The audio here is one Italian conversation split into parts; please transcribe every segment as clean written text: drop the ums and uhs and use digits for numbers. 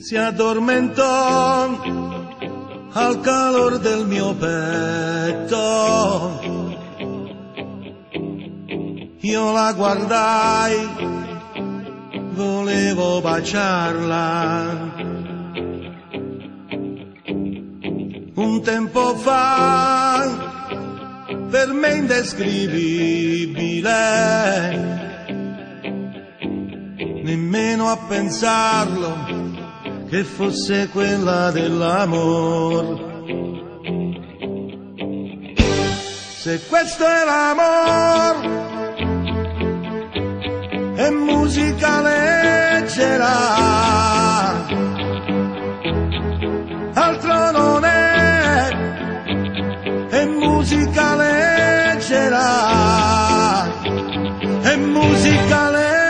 si addormentò al calor del mio petto. Io la guardai, volevo baciarla. Un tempo fa, per me indescrivibile, nemmeno a pensarlo che fosse quella dell'amor. Se questo è l'amor, è musica leggera, altro non è musica leggera, è musica leggera.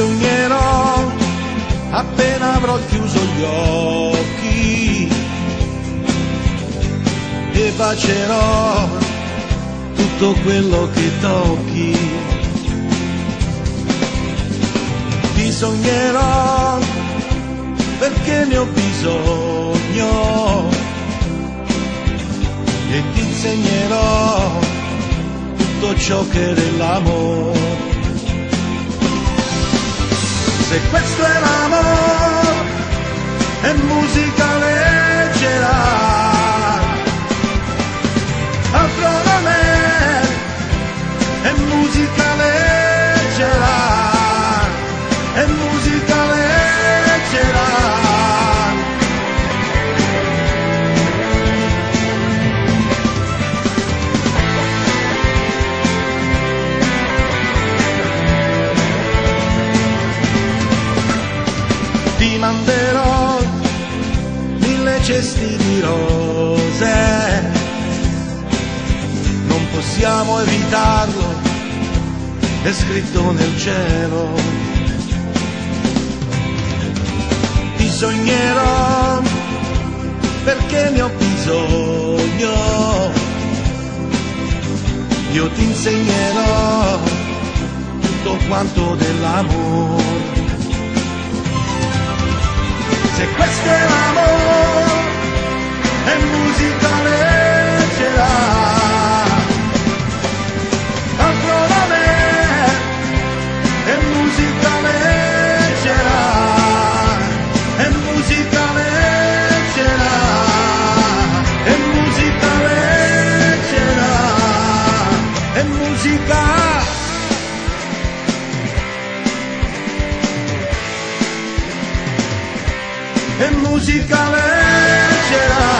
Sognerò appena avrò chiuso gli occhi e bacerò tutto quello che tocchi. Ti sognerò perché ne ho bisogno e ti insegnerò tutto ciò che è dell'amore. Se questo è l'amore, è musica leggera, altro non è musica leggera, è musica leggera. Ti manderò 1000 cesti di rose, non possiamo evitarlo, è scritto nel cielo. Ti sognerò perché ne ho bisogno, io ti insegnerò tutto quanto dell'amore. Se questo è l'amore, è musica leggera, altro non è musica leggera, è musica leggera, è musica leggera, è musica. È musica leggera.